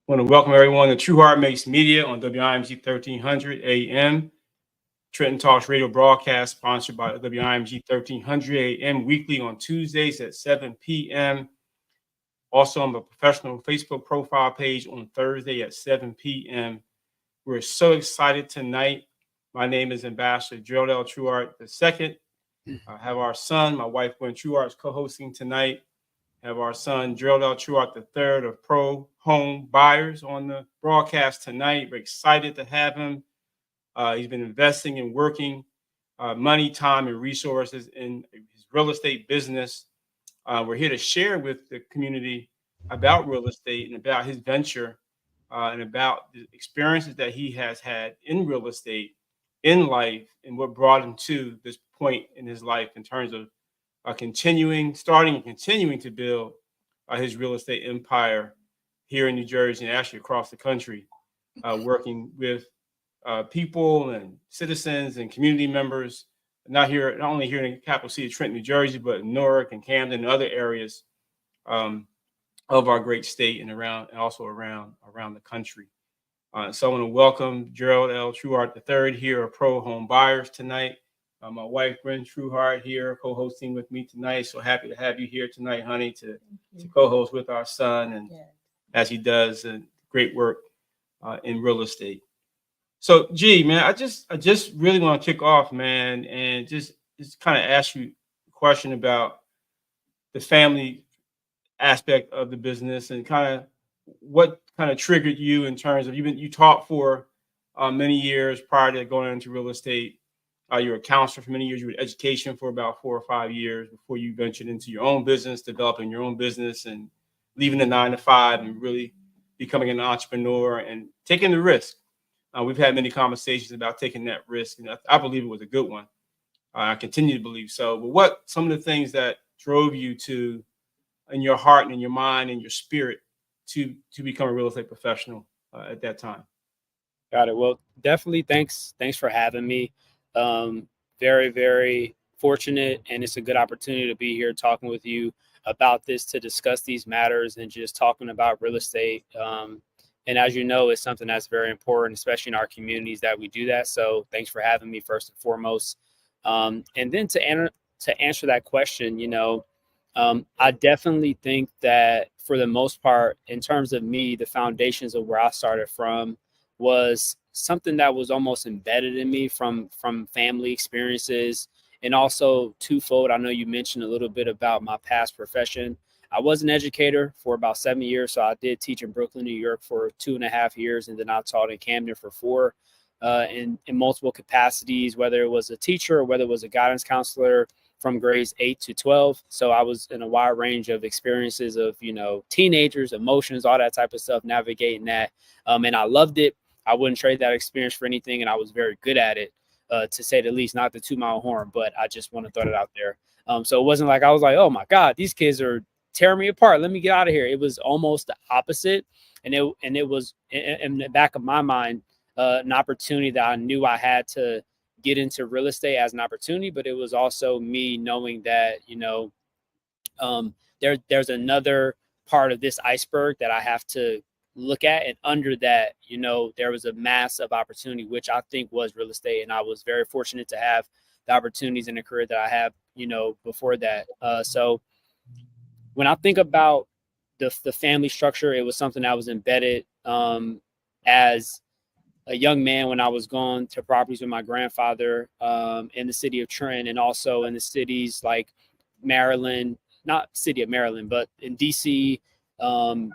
Want to welcome everyone to Truehart Makes Media on WIMG 1300 AM. Trenton Talks radio broadcast sponsored by WIMG 1300 AM weekly on Tuesdays at 7 p.m. Also on the professional Facebook profile page on Thursday at 7 p.m. We're so excited tonight. My name is Ambassador Gerald L. Truehart II. I have our son, my wife Gwen Truehart, is co-hosting tonight. Have our son Gerald L. Truehart III of Pro Home Buyers on the broadcast tonight. We're excited to have him. He's been investing and working money, time, and resources in his real estate business. We're here to share with the community about real estate and about his venture and about the experiences that he has had in real estate, in life, and what brought him to this point in his life in terms of starting and continuing to build his real estate empire here in New Jersey and actually across the country, working with people and citizens and community members, not only here in the capital city of Trenton, New Jersey, but in Newark and Camden and other areas of our great state and also around the country. So I want to welcome Gerald L. Truehart III here at Pro Home Buyers tonight. My wife, Gwen Truehart, here co-hosting with me tonight. So happy to have you here tonight, honey, to co-host with our son, and as he does great work in real estate. So, man, I just really want to kick off, man, and just kind of ask you a question about the family aspect of the business and kind of what kind of triggered you in terms of you taught for many years prior to going into real estate. You were a counselor for many years. You were in education for about 4 or 5 years before you ventured into your own business, developing your own business and leaving the 9-to-5 and really becoming an entrepreneur and taking the risk. We've had many conversations about taking that risk, and I believe it was a good one. I continue to believe so. But what some of the things that drove you to, in your heart and in your mind and your spirit, to become a real estate professional at that time? Got it. Well, definitely thanks for having me. Very, very fortunate, and it's a good opportunity to be here talking with you about this, to discuss these matters and just talking about real estate. And as you know, it's something that's very important, especially in our communities, that we do that. So thanks for having me first and foremost. And then to answer that question, I definitely think that for the most part, in terms of me, the foundations of where I started from was something that was almost embedded in me from family experiences, and also twofold. I know you mentioned a little bit about my past profession. I was an educator for about 7 years. So I did teach in Brooklyn, New York for 2.5 years. And then I taught in Camden for 4 in multiple capacities, whether it was a teacher or whether it was a guidance counselor from grades 8 to 12. So I was in a wide range of experiences of, teenagers, emotions, all that type of stuff, navigating that. And I loved it. I wouldn't trade that experience for anything. And I was very good at it, to say the least, not the 2-mile horn, but I just want to throw it out there. So it wasn't like I was like, oh my God, these kids are tearing me apart, let me get out of here. It was almost the opposite. And it was in the back of my mind, an opportunity that I knew I had to get into real estate as an opportunity, but it was also me knowing that, there's another part of this iceberg that I have to look at, and under that, there was a massive opportunity, which I think was real estate. And I was very fortunate to have the opportunities in the career that I have, before that. So when I think about the family structure, it was something that was embedded as a young man when I was going to properties with my grandfather in the city of Trenton, and also in the cities like Maryland, not city of Maryland, but in DC,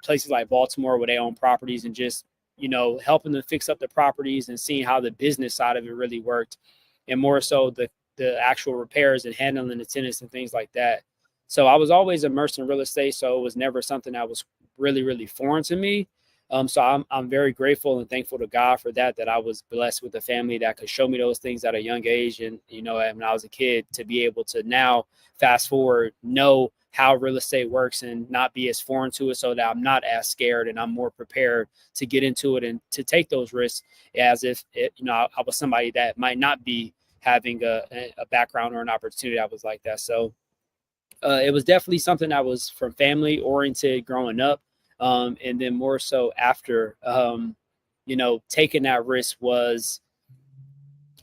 places like Baltimore, where they own properties, and just, helping them fix up the properties and seeing how the business side of it really worked, and more so the actual repairs and handling the tenants and things like that. So I was always immersed in real estate. So it was never something that was really, really foreign to me. So I'm very grateful and thankful to God for that I was blessed with a family that could show me those things at a young age. And, when I was a kid, to be able to now fast forward, know how real estate works and not be as foreign to it, so that I'm not as scared and I'm more prepared to get into it and to take those risks, as if I was somebody that might not be having a background or an opportunity that was like that. So it was definitely something that was from family oriented growing up. And then more so after, taking that risk was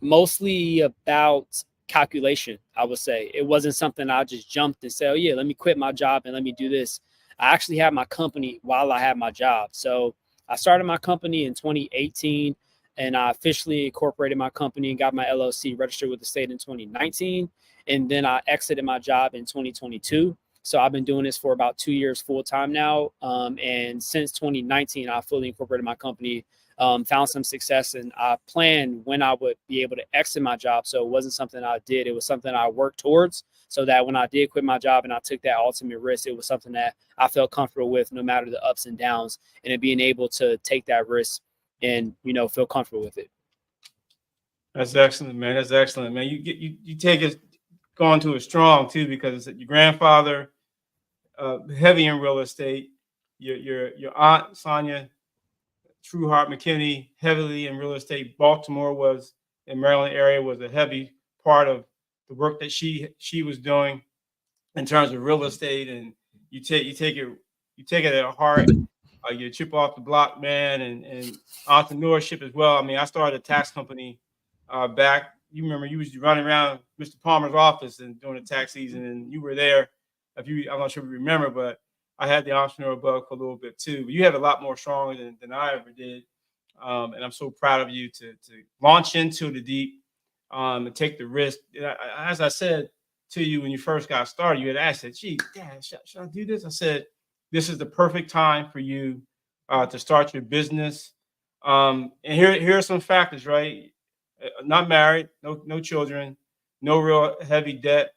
mostly about calculation. I would say it wasn't something I just jumped and said, oh yeah, let me quit my job and let me do this. I actually had my company while I had my job. So I started my company in 2018 and I officially incorporated my company and got my LLC registered with the state in 2019. And then I exited my job in 2022. So I've been doing this for about 2 years full time now. And since 2019, I fully incorporated my company, found some success, and I planned when I would be able to exit my job. So it wasn't something I did. It was something I worked towards so that when I did quit my job and I took that ultimate risk, it was something that I felt comfortable with no matter the ups and downs, and it being able to take that risk and, feel comfortable with it. That's excellent, man. That's excellent, man. You take it going to it strong too, because your grandfather, heavy in real estate, your aunt Sonia Truehart McKinney, heavily in real estate. Baltimore was in Maryland area was a heavy part of the work that she was doing in terms of real estate, and you take it at heart. You chip off the block, man, and entrepreneurship as well. I mean, I started a tax company back. You remember you was running around Mr. Palmer's office and during the tax season, and you were there. I'm not sure if you remember, but I had the entrepreneurial bug for a little bit too. But you had a lot more stronger than I ever did, and I'm so proud of you to launch into the deep and take the risk. As I said to you when you first got started, you had asked, "Gee, Dad, should I do this?" I said, "This is the perfect time for you to start your business." And here are some factors, right? Not married, no children, no real heavy debt,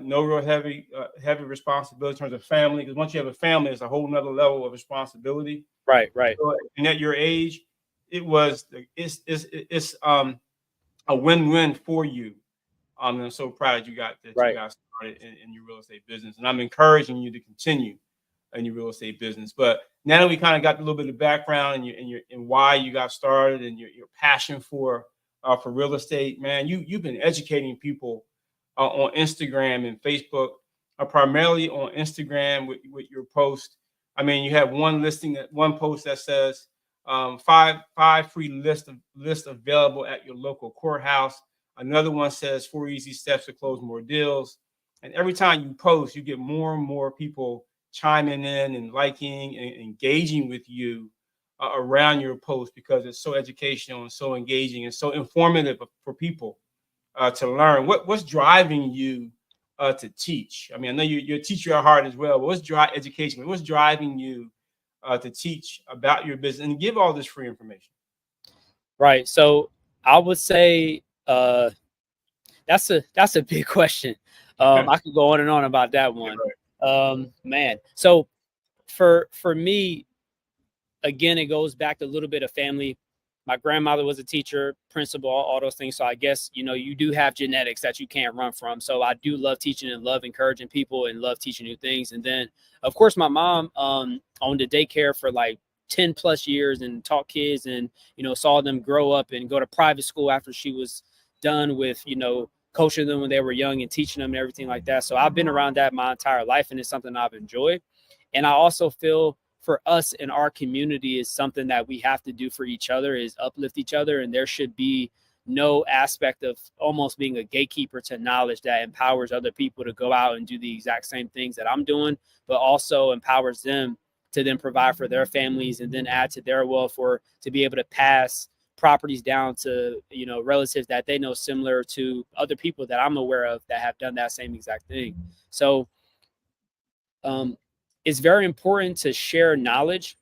no real heavy responsibility in terms of family. Because once you have a family, it's a whole nother level of responsibility. Right. So, and at your age, it's a win-win for you. I'm so proud you got that. Right. You got started in your real estate business, and I'm encouraging you to continue in your real estate business. But now that we kind of got a little bit of background and why you got started and your passion for real estate, man, you've been educating people on Instagram and Facebook, primarily on Instagram with your post. I mean, you have one post that says five free list available at your local courthouse. Another one says 4 easy steps to close more deals. And every time you post, you get more and more people chiming in and liking and engaging with you around your post, because it's so educational and so engaging and so informative for people to learn. What's driving you to teach? I mean, I know you're a teacher at heart as well, but what's education? What's driving you to teach about your business and give all this free information? Right. So I would say that's a big question. I could go on and on about that one. Man. So for me, again, it goes back to a little bit of family. My grandmother was a teacher, principal, all those things. So I guess, you do have genetics that you can't run from. So I do love teaching and love encouraging people and love teaching new things. And then, of course, my mom owned a daycare for like 10 plus years and taught kids and, saw them grow up and go to private school after she was done with, coaching them when they were young and teaching them and everything like that. So I've been around that my entire life, and it's something I've enjoyed. And I also feel for us in our community is something that we have to do for each other is uplift each other. And there should be no aspect of almost being a gatekeeper to knowledge that empowers other people to go out and do the exact same things that I'm doing, but also empowers them to then provide for their families and then add to their wealth, or to be able to pass properties down to, relatives that they know, similar to other people that I'm aware of that have done that same exact thing. So it's very important to share knowledge.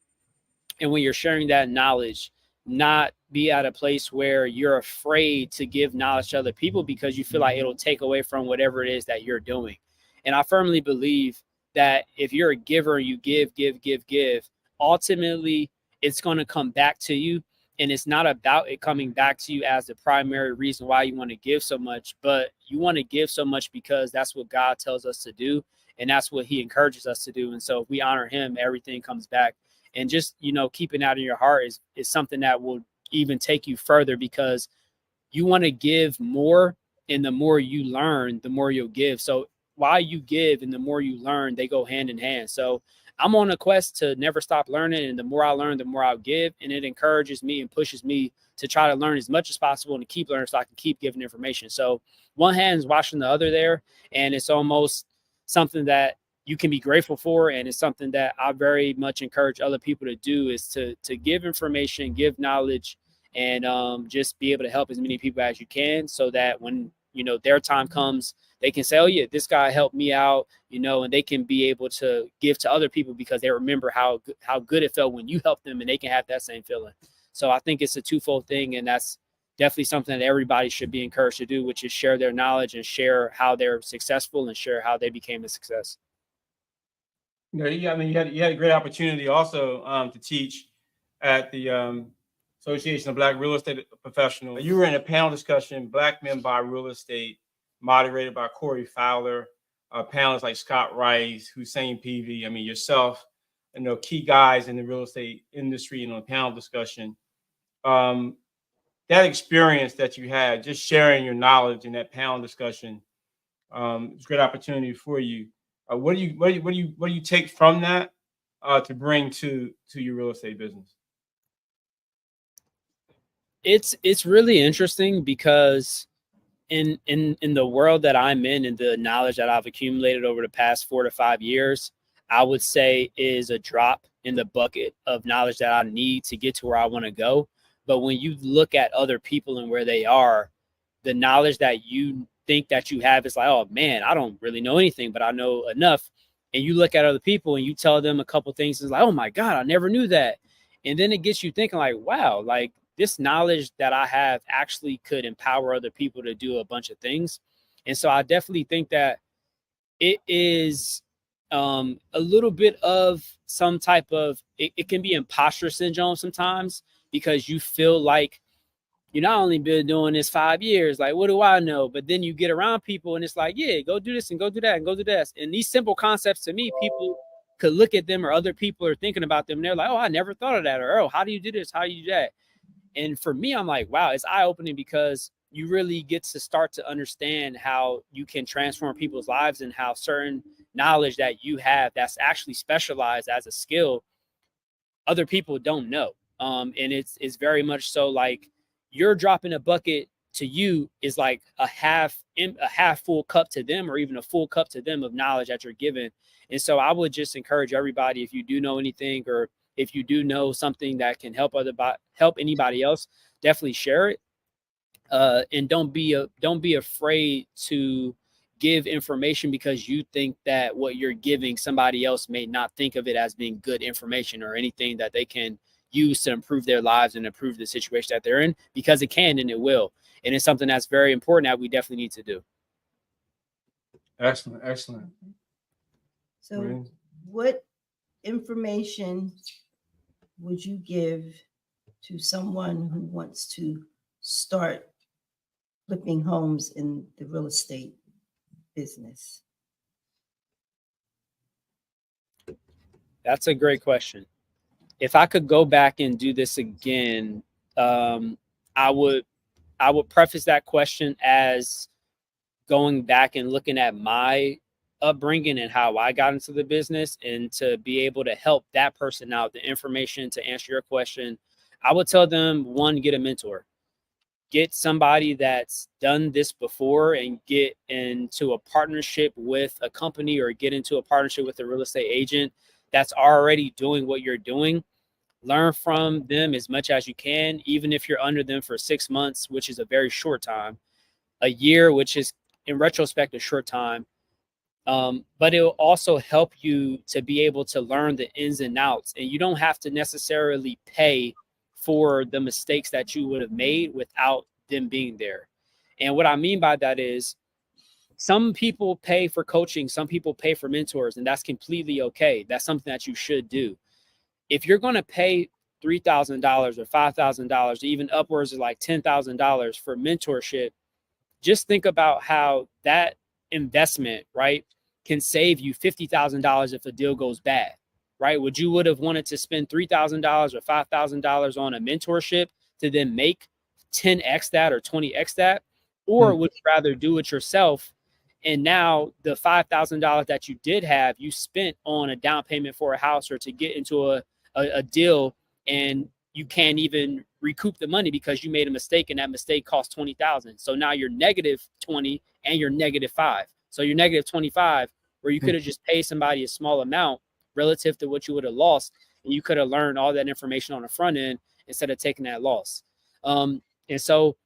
And when you're sharing that knowledge, not be at a place where you're afraid to give knowledge to other people because you feel like it'll take away from whatever it is that you're doing. And I firmly believe that if you're a giver, you give, ultimately it's going to come back to you. And it's not about it coming back to you as the primary reason why you want to give so much, but you want to give so much because that's what God tells us to do. And that's what he encourages us to do. And so if we honor him, everything comes back. And just, keeping that in your heart is something that will even take you further, because you want to give more. And the more you learn, the more you'll give. So while you give and the more you learn, they go hand in hand. So I'm on a quest to never stop learning. And the more I learn, the more I'll give. And it encourages me and pushes me to try to learn as much as possible and to keep learning so I can keep giving information. So one hand is washing the other there. And it's almost something that you can be grateful for. And it's something that I very much encourage other people to do, is to give information, give knowledge, and just be able to help as many people as you can, so that when, you know, their time comes, they can say, oh yeah, this guy helped me out, you know, and they can be able to give to other people because they remember how good it felt when you helped them, and they can have that same feeling. So I think it's a twofold thing, and that's definitely something that everybody should be encouraged to do, which is share their knowledge and share how they're successful and share how they became a success. You know, you had a great opportunity also to teach at the Association of Black Real Estate Professionals. You were in a panel discussion, Black Men Buy Real Estate, moderated by Corey Fowler. Panelists like Scott Rice, Hussein Peavy, I mean, yourself, you know, key guys in the real estate industry, and on panel discussion. That experience that you had, just sharing your knowledge in that panel discussion, it's a great opportunity for you. What do you take from that to bring to your real estate business? It's really interesting because in the world that I'm in and the knowledge that I've accumulated over the past 4 to 5 years, I would say is a drop in the bucket of knowledge that I need to get to where I want to go. But when you look at other people and where they are, the knowledge that you think that you have is like, oh man, I don't really know anything, but I know enough. And you look at other people and you tell them a couple things, it's like, oh my God, I never knew that. And then it gets you thinking like, wow, like this knowledge that I have actually could empower other people to do a bunch of things. And so I definitely think that it is a little bit of some type of, it can be imposter syndrome sometimes, because you feel like you not only been doing this 5 years, like, what do I know? But then you get around people and it's like, yeah, go do this and go do that and go do this. And these simple concepts, to me, people could look at them, or other people are thinking about them, and they're like, oh, I never thought of that. Or, oh, how do you do this? How do you do that? And for me, I'm like, wow, it's eye-opening, because you really get to start to understand how you can transform people's lives, and how certain knowledge that you have that's actually specialized as a skill, other people don't know. And it's very much so like you're dropping a bucket to you is like a half full cup to them, or even a full cup to them of knowledge that you're given. And so I would just encourage everybody, if you do know anything, or if you do know something that can help anybody else, definitely share it. And don't be afraid to give information, because you think that what you're giving, somebody else may not think of it as being good information or anything that they can use to improve their lives and improve the situation that they're in, because it can and it will. And it's something that's very important that we definitely need to do. Excellent, excellent. So what information would you give to someone who wants to start flipping homes in the real estate business? That's a great question. If I could go back and do this again, I would preface that question as going back and looking at my upbringing and how I got into the business, and to be able to help that person out, the information to answer your question, I would tell them, one, get a mentor. Get somebody that's done this before, and get into a partnership with a company, or get into a partnership with a real estate agent that's already doing what you're doing. Learn from them as much as you can, even if you're under them for 6 months, which is a very short time, a year, which is in retrospect a short time. But it will also help you to be able to learn the ins and outs, and you don't have to necessarily pay for the mistakes that you would have made without them being there. And what I mean by that is, some people pay for coaching, some people pay for mentors, and that's completely okay. That's something that you should do. If you're going to pay $3,000 or $5,000, even upwards of like $10,000 for mentorship, just think about how that investment, right, can save you $50,000 if a deal goes bad, right? Would you have wanted to spend $3,000 or $5,000 on a mentorship to then make 10x that or 20x that? Or would you rather do it yourself And now the $5,000 that you did have, you spent on a down payment for a house or to get into a deal, and you can't even recoup the money because you made a mistake, and that mistake cost 20,000. So now you're negative 20 and you're negative 5. So you're negative 25, where you could have just paid somebody a small amount relative to what you would have lost, and you could have learned all that information on the front end instead of taking that loss. And so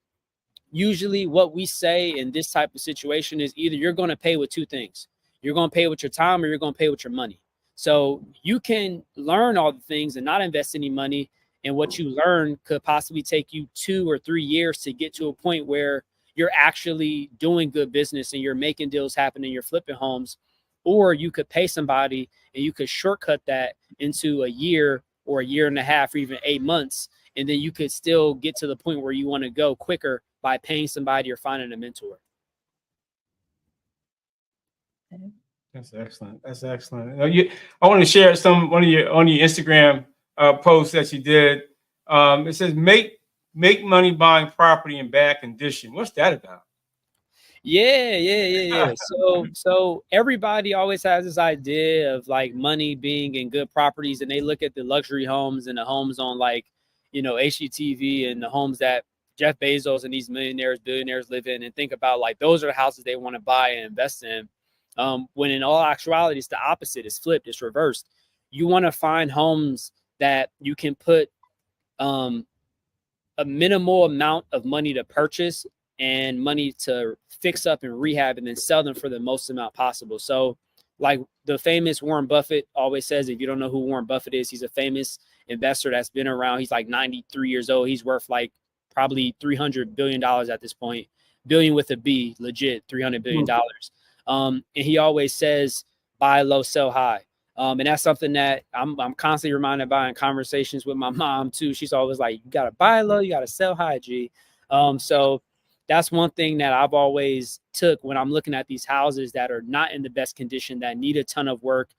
usually what we say in this type of situation is either you're going to pay with two things. You're going to pay with your time, or you're going to pay with your money. So you can learn all the things and not invest any money. And what you learn could possibly take you 2 or 3 years to get to a point where you're actually doing good business and you're making deals happen and you're flipping homes. Or you could pay somebody and you could shortcut that into a year or a year and a half or even 8 months. And then you could still get to the point where you want to go quicker by paying somebody or finding a mentor. That's excellent. That's excellent. I want to share one of your Instagram posts that you did. It says make money buying property in bad condition. What's that about? Yeah. So everybody always has this idea of like money being in good properties, and they look at the luxury homes and the homes on like, HGTV and the homes that Jeff Bezos and these millionaires, billionaires live in, and think about like those are the houses they want to buy and invest in. When in all actuality, it's the opposite. It's flipped. It's reversed. You want to find homes that you can put a minimal amount of money to purchase and money to fix up and rehab, and then sell them for the most amount possible. So like the famous Warren Buffett always says, if you don't know who Warren Buffett is, he's a famous investor that's been around. He's like 93 years old. He's worth like probably $300 billion at this point, billion with a B, legit $300 billion. And he always says, buy low, sell high. And that's something that I'm constantly reminded by in conversations with my mom too. She's always like, you got to buy low, you got to sell high, G. So that's one thing that I've always took when I'm looking at these houses that are not in the best condition, that need a ton of work.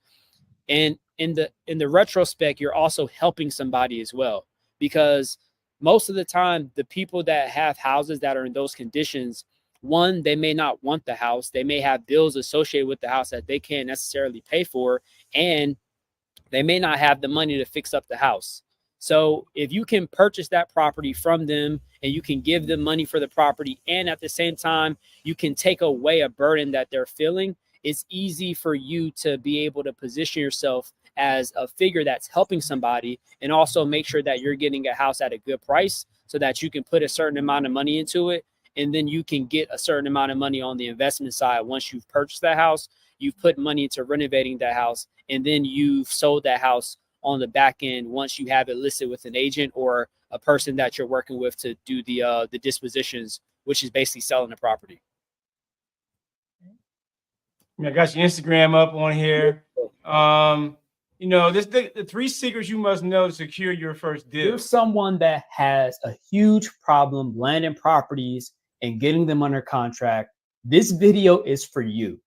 And in the retrospect, you're also helping somebody as well, because most of the time, the people that have houses that are in those conditions, one, they may not want the house. They may have bills associated with the house that they can't necessarily pay for, and they may not have the money to fix up the house. So if you can purchase that property from them and you can give them money for the property, and at the same time, you can take away a burden that they're feeling, it's easy for you to be able to position yourself as a figure that's helping somebody, and also make sure that you're getting a house at a good price so that you can put a certain amount of money into it. And then you can get a certain amount of money on the investment side. Once you've purchased that house, you've put money into renovating that house, and then you've sold that house on the back end once you have it listed with an agent or a person that you're working with to do the dispositions, which is basically selling the property. I got your Instagram up on here. The 3 secrets you must know to secure your first deal. You're someone that has a huge problem landing properties and getting them under contract. This video is for you.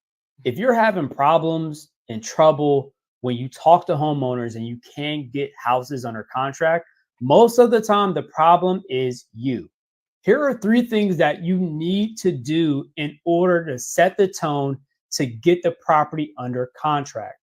If you're having problems and trouble when you talk to homeowners and you can't get houses under contract, most of the time the problem is you. Here are 3 things that you need to do in order to set the tone to get the property under contract.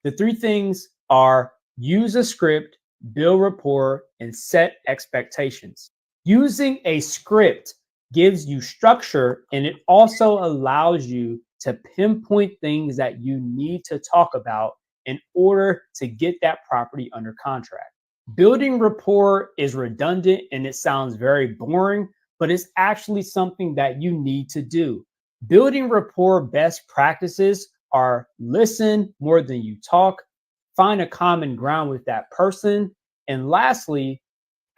The 3 things are: use a script, build rapport, and set expectations. Using a script gives you structure, and it also allows you to pinpoint things that you need to talk about in order to get that property under contract. Building rapport is redundant and it sounds very boring, but it's actually something that you need to do. Building rapport best practices are: listen more than you talk, find a common ground with that person, and lastly,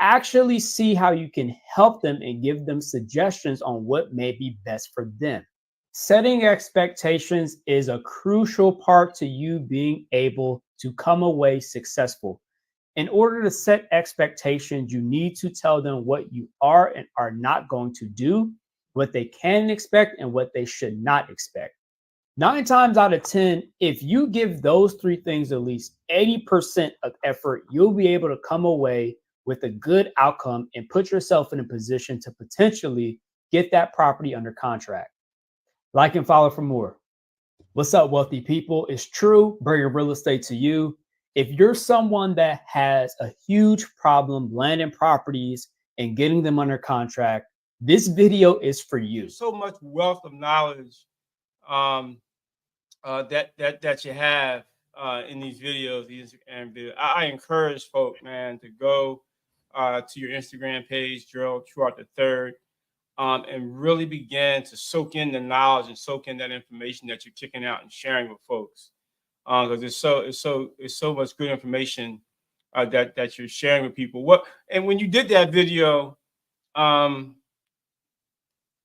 actually see how you can help them and give them suggestions on what may be best for them. Setting expectations is a crucial part to you being able to come away successful. In order to set expectations, you need to tell them what you are and are not going to do, what they can expect, and what they should not expect. 9 times out of 10, if you give those 3 things at least 80% of effort, you'll be able to come away with a good outcome and put yourself in a position to potentially get that property under contract. Like and follow for more. What's up, wealthy people? It's True, bringing real estate to you. If you're someone that has a huge problem landing properties and getting them under contract, this video is for you. So much wealth of knowledge that you have in these videos, these Instagram videos. I encourage folk, man, to go to your Instagram page, Gerald Truehart II, and really begin to soak in the knowledge and soak in that information that you're kicking out and sharing with folks. Because it's so much good information that you're sharing with people. And when you did that video,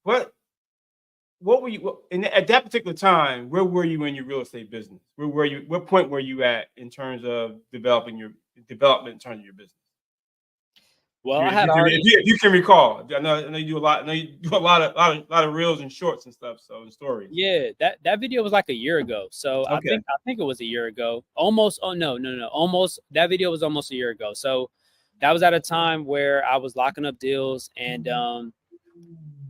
what were you at that particular time? Where were you in your real estate business? Where were you? What point were you at in terms of development in terms of your business? Well, if you can recall, I know you do a lot. I know you do a lot of reels and shorts and stuff. So and stories. Yeah, that video was like a year ago. So Okay. I think it was a year ago. Almost. Oh no. Almost. That video was almost a year ago. So that was at a time where I was locking up deals, and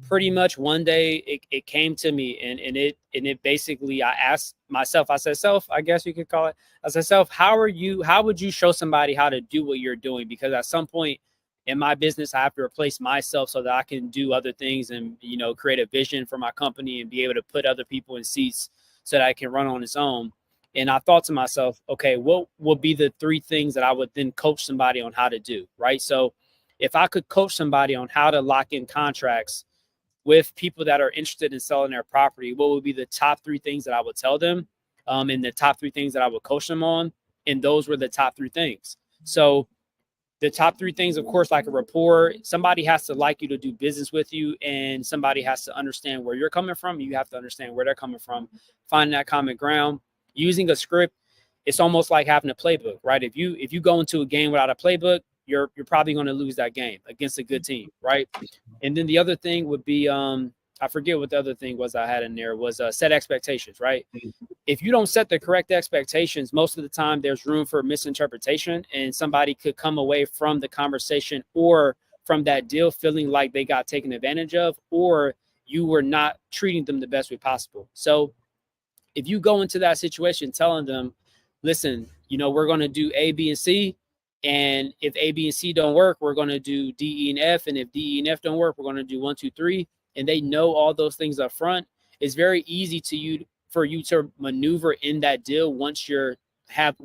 pretty much one day it came to me, and it basically, I asked myself, I said, self, I guess you could call it. I said, self, how would you show somebody how to do what you're doing? Because at some point in my business, I have to replace myself so that I can do other things and, create a vision for my company and be able to put other people in seats so that I can run on its own. And I thought to myself, okay, what would be the 3 things that I would then coach somebody on how to do, right? So if I could coach somebody on how to lock in contracts with people that are interested in selling their property, what would be the top 3 things that I would tell them, and the top 3 things that I would coach them on? And those were the top 3 things. So the top 3 things, of course, like a rapport. Somebody has to like you to do business with you, and somebody has to understand where you're coming from. You have to understand where they're coming from. Find that common ground. Using a script, it's almost like having a playbook, right? If you go into a game without a playbook, you're probably going to lose that game against a good team, right? And then the other thing would be, I forget what the other thing was I had in there, was set expectations, right? If you don't set the correct expectations, most of the time there's room for misinterpretation, and somebody could come away from the conversation or from that deal feeling like they got taken advantage of, or you were not treating them the best way possible. So if you go into that situation telling them, listen, we're going to do A, B, and C, and if A, B, and C don't work, we're going to do D, E, and F. And if D, E, and F don't work, we're going to do 1, 2, 3. And they know all those things up front. It's very easy for you to maneuver in that deal once you have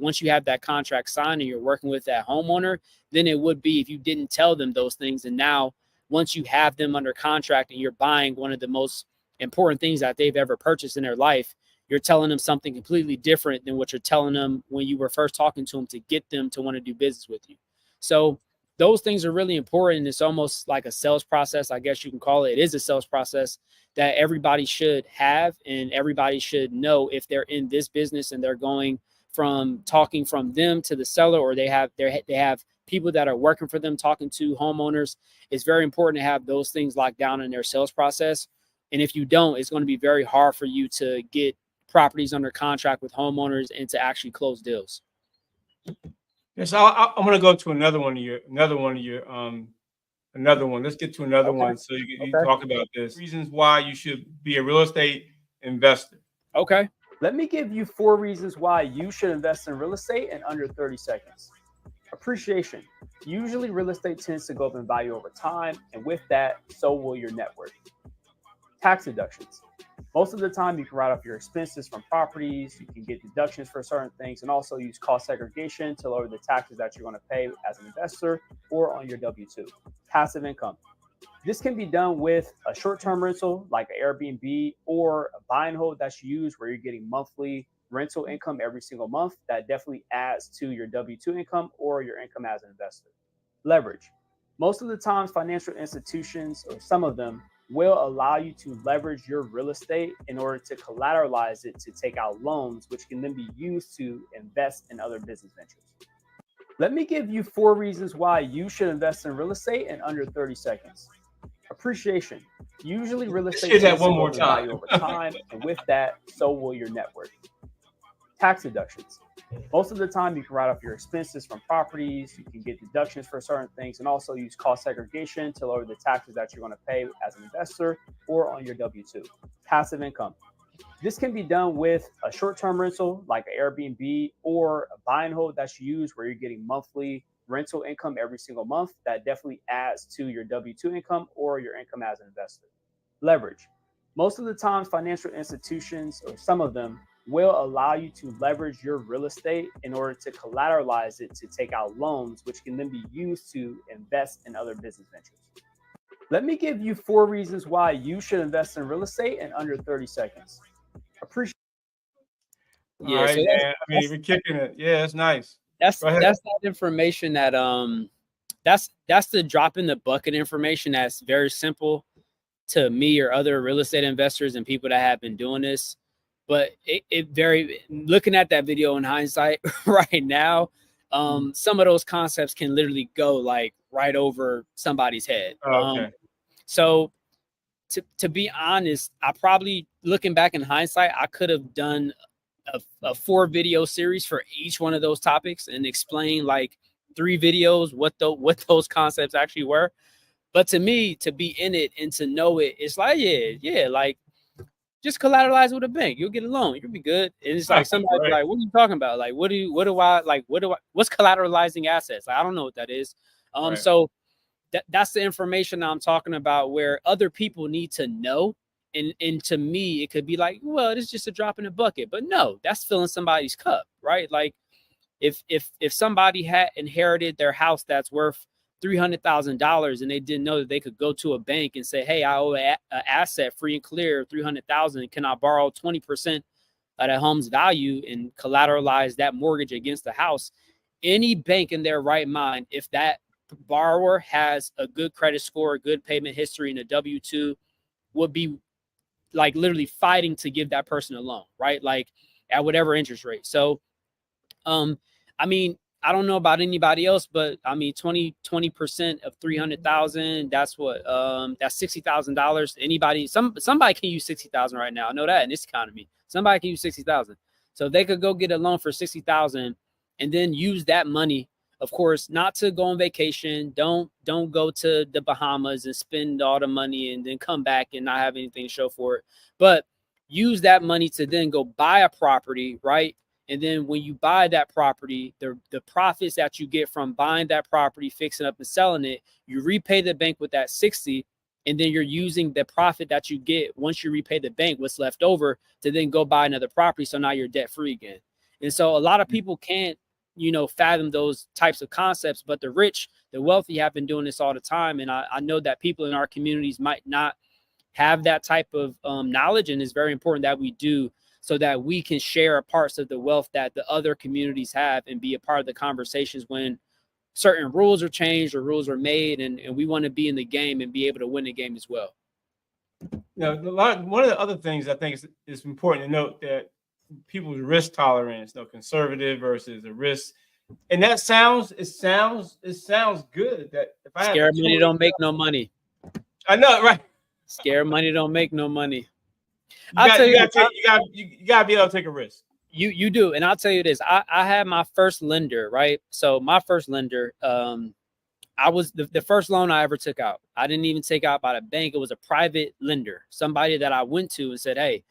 that contract signed and you're working with that homeowner, than it would be if you didn't tell them those things. And now, once you have them under contract and you're buying one of the most important things that they've ever purchased in their life, you're telling them something completely different than what you're telling them when you were first talking to them to get them to want to do business with you. So those things are really important. It's almost like a sales process, I guess you can call it. It is a sales process that everybody should have, and everybody should know if they're in this business and they're going from talking from them to the seller, or they have people that are working for them talking to homeowners. It's very important to have those things locked down in their sales process. And if you don't, it's going to be very hard for you to get properties under contract with homeowners and to actually close deals. Yes, I'm going to go to another one. Let's get to another one. So you talk about this. Reasons why you should be a real estate investor. Okay. Let me give you 4 reasons why you should invest in real estate in under 30 seconds. Appreciation. Usually real estate tends to go up in value over time, and with that, so will your net worth. Tax deductions. Most of the time, you can write off your expenses from properties, you can get deductions for certain things, and also use cost segregation to lower the taxes that you're going to pay as an investor or on your W-2. Passive income. This can be done with a short-term rental like an Airbnb, or a buy and hold that's used where you're getting monthly rental income every single month. That definitely adds to your W-2 income or your income as an investor. Leverage. Most of the times, financial institutions, or some of them, will allow you to leverage your real estate in order to collateralize it to take out loans, which can then be used to invest in other business ventures. Let me give you 4 reasons why you should invest in real estate in under 30 seconds. Appreciation. Usually real estate that one more time. value over time, and with that, so will your net worth. tax deductions. Most of the time, you can write off your expenses from properties, you can get deductions for certain things, and also use cost segregation to lower the taxes that you're going to pay as an investor or on your W-2. Passive income. This can be done with a short-term rental like an Airbnb or a buy and hold that you use where you're getting monthly rental income every single month. That definitely adds to your W-2 income or your income as an investor. Leverage. Most of the time, financial institutions, or some of them, will allow you to leverage your real estate in order to collateralize it to take out loans, which can then be used to invest in other business ventures. Let me give you 4 reasons why you should invest in real estate in under 30 seconds. Appreciate. Yeah, all right, so man. I mean, we're kicking it. Yeah, it's nice. That's that information that that's the drop in the bucket information that's very simple to me or other real estate investors and people that have been doing this. But looking at that video in hindsight right now, some of those concepts can literally go like right over somebody's head. Oh, okay. So to be honest, I probably, looking back in hindsight, I could have done a 4 video series for each one of those topics and explain like 3 videos what those concepts actually were. But to me, to be in it and to know it, it's like, yeah, like just collateralize with a bank. You'll get a loan. You'll be good. And it's like somebody right. Like, what are you talking about? Like, what's collateralizing assets? Like, I don't know what that is. Right. So that's the information I'm talking about where other people need to know. And to me, it could be like, well, it's just a drop in the bucket. But no, that's filling somebody's cup, right? Like if somebody had inherited their house that's worth $300,000 and they didn't know that they could go to a bank and say, hey, I owe an asset free and clear $300,000. Can I borrow 20% of that home's value and collateralize that mortgage against the house? Any bank in their right mind, if that borrower has a good credit score, a good payment history, and a W-2, would be like literally fighting to give that person a loan, right? Like at whatever interest rate. So, I mean, I don't know about anybody else, but I mean, 20% of 300,000, that's what, that's $60,000. Anybody, somebody can use 60,000 right now. I know that in this economy, somebody can use 60,000. So they could go get a loan for 60,000 and then use that money, of course, not to go on vacation. Don't go to the Bahamas and spend all the money and then come back and not have anything to show for it. But use that money to then go buy a property, right? And then when you buy that property, the profits that you get from buying that property, fixing up and selling it, you repay the bank with that 60, and then you're using the profit that you get once you repay the bank, what's left over, to then go buy another property. So now you're debt free again. And so a lot of people can't, fathom those types of concepts, but the rich, the wealthy have been doing this all the time. And I know that people in our communities might not have that type of knowledge, and it's very important that we do, so that we can share parts of the wealth that the other communities have and be a part of the conversations when certain rules are changed or rules are made, and we want to be in the game and be able to win the game as well. One of the other things I think is important to note that people's risk tolerance, conservative versus a risk, and it sounds good that if I scared money don't make no money. I know, right? Scared money don't make no money. You gotta be able to take a risk. You do. And I'll tell you this, I had my first lender, right? So my first lender, I was the first loan I ever took out. I didn't even take out by the bank. It was a private lender, somebody that I went to and said, hey,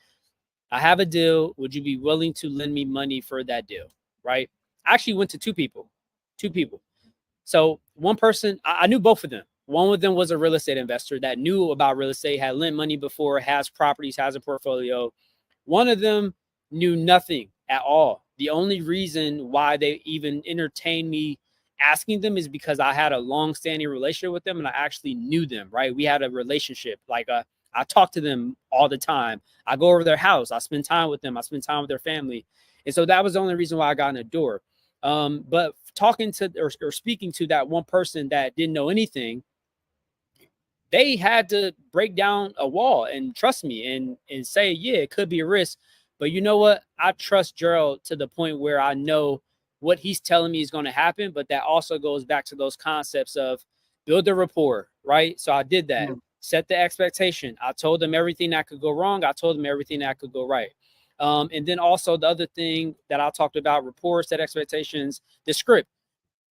I have a deal. Would you be willing to lend me money for that deal? Right? I actually went to two people. So one person, I knew both of them. One of them was a real estate investor that knew about real estate, had lent money before, has properties, has a portfolio. One of them knew nothing at all. The only reason why they even entertained me asking them is because I had a long-standing relationship with them and I actually knew them, right? We had a relationship. Like I talk to them all the time. I go over their house. I spend time with them. I spend time with their family. And so that was the only reason why I got in the door. But talking to or speaking to that one person that didn't know anything, they had to break down a wall and trust me and say, yeah, it could be a risk. But you know what? I trust Gerald to the point where I know what he's telling me is going to happen. But that also goes back to those concepts of build a rapport, right? So I did that. Set the expectation. I told them everything that could go wrong. I told them everything that could go right. And then also the other thing that I talked about, reports, set expectations, the script.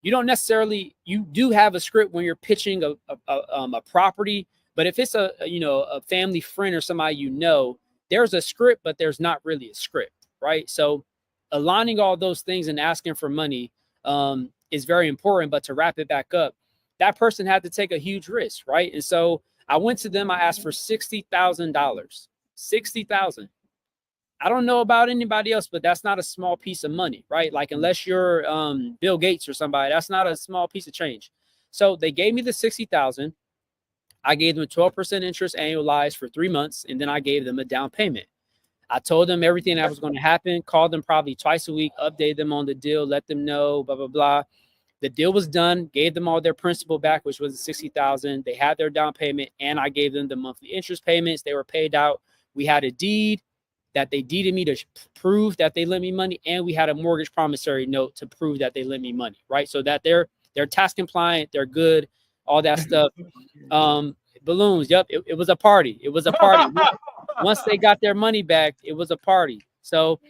You don't necessarily, you do have a script when you're pitching a property, but if it's a family friend or somebody, there's a script, but there's not really a script, right? So aligning all those things and asking for money is very important. But to wrap it back up, that person had to take a huge risk, right? And so I went to them, I asked for $60,000, $60,000. I don't know about anybody else, but that's not a small piece of money, right? Like unless you're Bill Gates or somebody, that's not a small piece of change. So they gave me the 60,000. I gave them 12% interest annualized for 3 months, and then I gave them a down payment. I told them everything that was going to happen, called them probably twice a week, update them on the deal, let them know, blah, blah, blah. The deal was done, gave them all their principal back, which was the 60,000. They had their down payment, and I gave them the monthly interest payments. They were paid out. We had a deed that they deeded me to prove that they lent me money, and we had a mortgage promissory note to prove that they lent me money, right? So that they're tax compliant, they're good, all that stuff. Balloons, yep, it was a party. It was a party. Once they got their money back, it was a party. So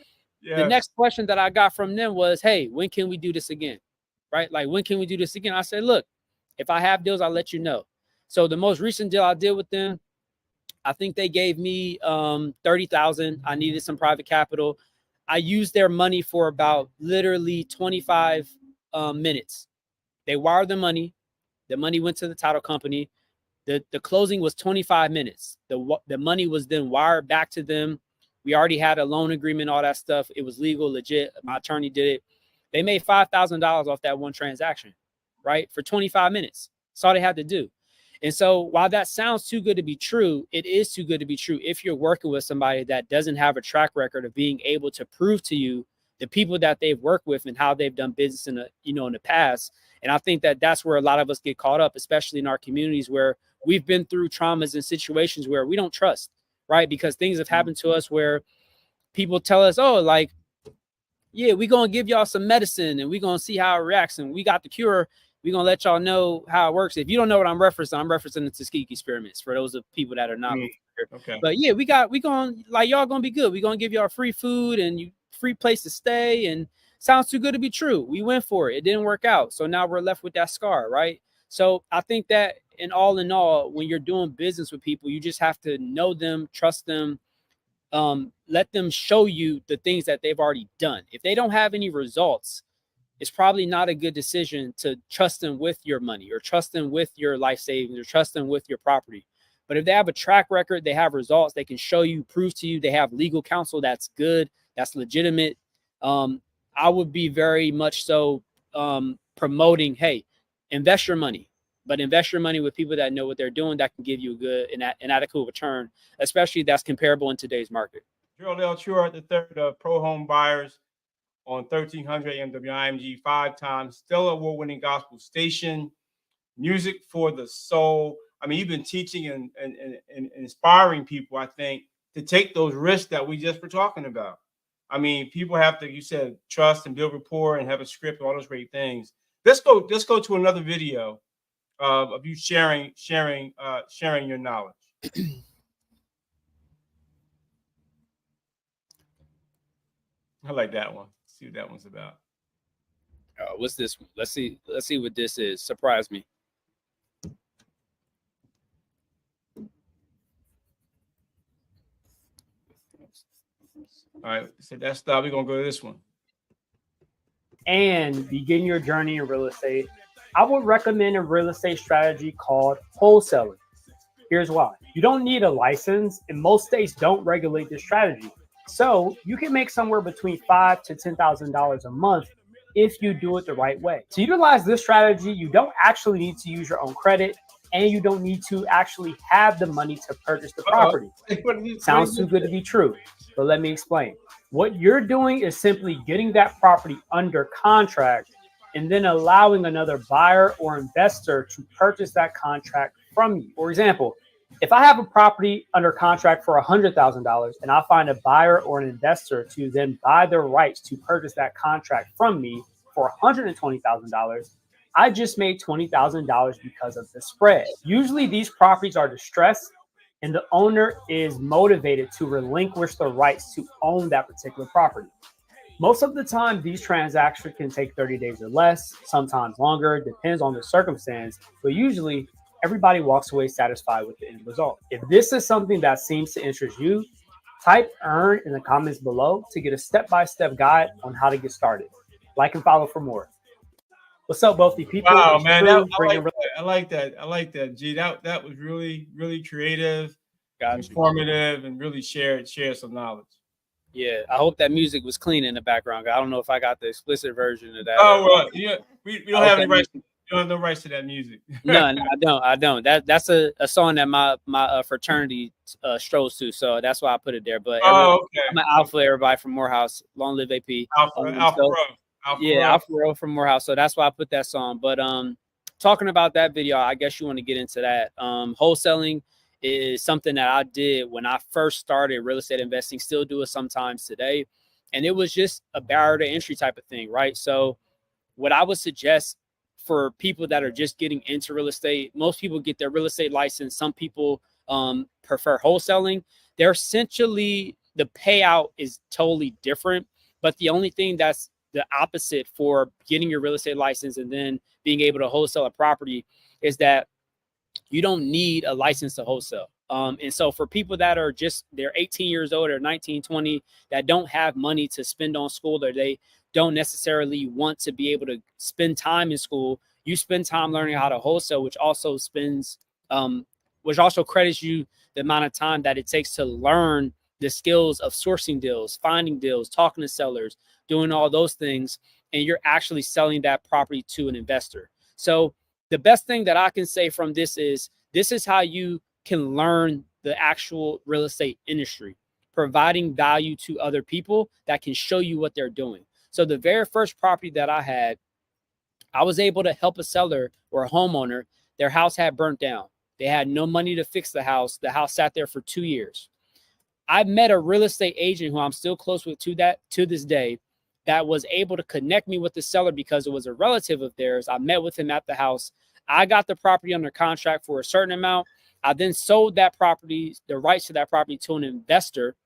the next question that I got from them was, hey, when can we do this again? Right? Like, when can we do this again? I said, look, if I have deals, I'll let you know. So the most recent deal I did with them, I think they gave me $30,000. I needed some private capital. I used their money for about literally 25 minutes. They wired the money. The money went to the title company. The closing was 25 minutes. The money was then wired back to them. We already had a loan agreement, all that stuff. It was legal, legit. My attorney did it. They made $5,000 off that one transaction, right? For 25 minutes. That's all they had to do. And so while that sounds too good to be true, it is too good to be true if you're working with somebody that doesn't have a track record of being able to prove to you the people that they've worked with and how they've done business in the past. And I think that that's where a lot of us get caught up, especially in our communities where we've been through traumas and situations where we don't trust, right? Because things have happened to us where people tell us, oh, like, yeah, we're going to give y'all some medicine and we're going to see how it reacts. And we got the cure. We're going to let y'all know how it works. If you don't know what I'm referencing the Tuskegee experiments for those of people that are not. Okay. But yeah, y'all going to be good. We're going to give y'all free food and free place to stay. And sounds too good to be true. We went for it. It didn't work out. So now we're left with that scar, right? So I think that in all, when you're doing business with people, you just have to know them, trust them, let them show you the things that they've already done. If they don't have any results, it's probably not a good decision to trust them with your money or trust them with your life savings or trust them with your property. But if they have a track record, they have results, they can show you, prove to you, they have legal counsel that's good, that's legitimate. I would be very much so promoting, hey, invest your money, but invest your money with people that know what they're doing, that can give you a good and adequate return, especially that's comparable in today's market. Gerald L. Truehart III, Pro Home Buyers on 1300 AM WIMG, 5 times Stellar Award-winning gospel station, music for the soul. I mean, you've been teaching and inspiring people, I think, to take those risks that we just were talking about. I mean, people have to, you said, trust and build rapport and have a script, all those great things. Let's go to another video of you sharing your knowledge. I like that one. Let's see what that one's about. What's this one? Let's see what this is. Surprise me. All right, so that's stop. We're gonna go to this one. And begin your journey in real estate, I would recommend a real estate strategy called wholesaling. Here's why. You don't need a license, and most states don't regulate this strategy. So you can make somewhere between $5,000 to $10,000 a month if you do it the right way. To utilize this strategy, you don't actually need to use your own credit, and you don't need to actually have the money to purchase the property. Sounds too good to be true, but let me explain. What you're doing is simply getting that property under contract and then allowing another buyer or investor to purchase that contract from you. For example, if I have a property under contract for $100,000 and I find a buyer or an investor to then buy the rights to purchase that contract from me for $120,000, I just made $20,000 because of the spread. Usually these properties are distressed and the owner is motivated to relinquish the rights to own that particular property. Most of the time, these transactions can take 30 days or less, sometimes longer, depends on the circumstance, but usually everybody walks away satisfied with the end result. If this is something that seems to interest you, type earn in the comments below to get a step-by-step guide on how to get started. Like and follow for more. What's up, wealthy people? Wow, It's man, True, I like that. G, that was really creative, Gotcha. informative, and really shared some knowledge. Yeah, I hope that music was clean in the background. I don't know if I got the explicit version of that. Oh well, yeah, we don't have any rights. music. You don't have no rights to that music. No, I don't. That's a song that my fraternity strolls to, so that's why I put it there. But Okay. I'm an alpha, everybody from Morehouse. Long live AP. Alpha Row from Morehouse. So that's why I put that song. But talking about that video, I guess you want to get into that. Wholesaling is something that I did when I first started real estate investing. Still do it sometimes today, and it was just a barrier to entry type of thing, right? So what I would suggest for people that are just getting into real estate, most people get their real estate license. Some people prefer wholesaling. They're essentially, the payout is totally different, but the only thing that's the opposite for getting your real estate license and then being able to wholesale a property is that you don't need a license to wholesale. And so for people that are they're 18 years old or 19, 20, that don't have money to spend on school, or they don't necessarily want to be able to spend time in school, you spend time learning how to wholesale, which also credits you the amount of time that it takes to learn the skills of sourcing deals, finding deals, talking to sellers, doing all those things, and you're actually selling that property to an investor. So the best thing that I can say from this is how you can learn the actual real estate industry, providing value to other people that can show you what they're doing. So the very first property that I had, I was able to help a seller or a homeowner. Their house had burnt down. They had no money to fix the house. The house sat there for 2 years. I met a real estate agent who I'm still close with to this day, that was able to connect me with the seller because it was a relative of theirs. I met with him at the house. I got the property under contract for a certain amount. I then sold that property, the rights to that property, to an investor.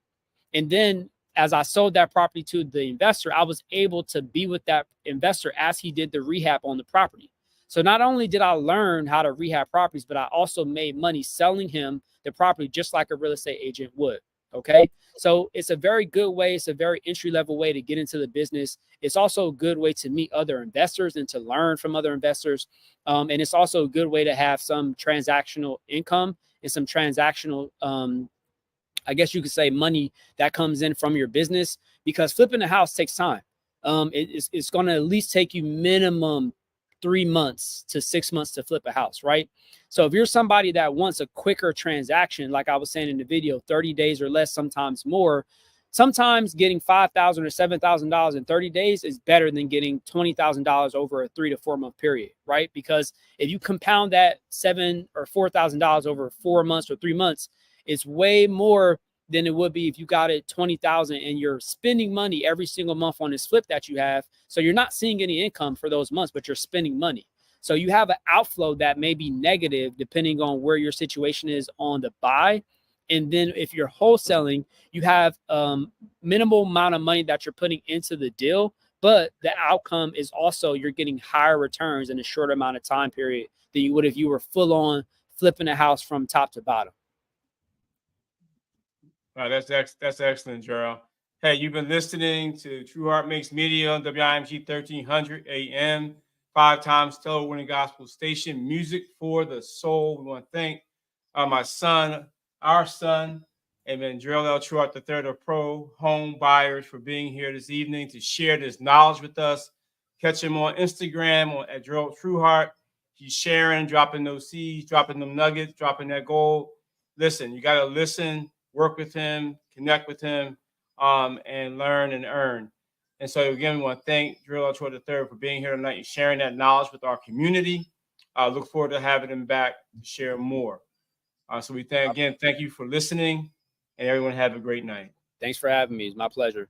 And then as I sold that property to the investor, I was able to be with that investor as he did the rehab on the property. So not only did I learn how to rehab properties, but I also made money selling him the property just like a real estate agent would. Okay. So it's a very good way. It's a very entry-level way to get into the business. It's also a good way to meet other investors and to learn from other investors. And it's also a good way to have some transactional income and some transactional, I guess you could say, money that comes in from your business, because flipping a house takes time. It's going to at least take you minimum 3 months to 6 months to flip a house, right? So if you're somebody that wants a quicker transaction, like I was saying in the video, 30 days or less, sometimes more, sometimes getting $5,000 or $7,000 in 30 days is better than getting $20,000 over a 3 to 4 month period, right? Because if you compound that $7,000 or $4,000 over 4 months or 3 months, it's way more than it would be if you got it $20,000 and you're spending money every single month on this flip that you have. So you're not seeing any income for those months, but you're spending money. So you have an outflow that may be negative depending on where your situation is on the buy. And then if you're wholesaling, you have minimal amount of money that you're putting into the deal, but the outcome is also you're getting higher returns in a shorter amount of time period than you would if you were full on flipping a house from top to bottom. Wow, that's excellent, Gerald. Hey, you've been listening to Truehart Makes Media on WIMG 1300 AM, 5 times total winning gospel station, music for the soul. We want to thank my son, our son, amen, Gerald L. Truehart III of Pro Home Buyers, for being here this evening to share this knowledge with us. Catch him on Instagram at Gerald Truehart. He's sharing, dropping those seeds, dropping them nuggets, dropping that gold. Listen, you got to listen, work with him, connect with him, and learn and earn. And so again, we want to thank Gerald L. Truehart III for being here tonight and sharing that knowledge with our community. I look forward to having him back to share more. So we thank you for listening, and everyone have a great night. Thanks for having me. It's my pleasure.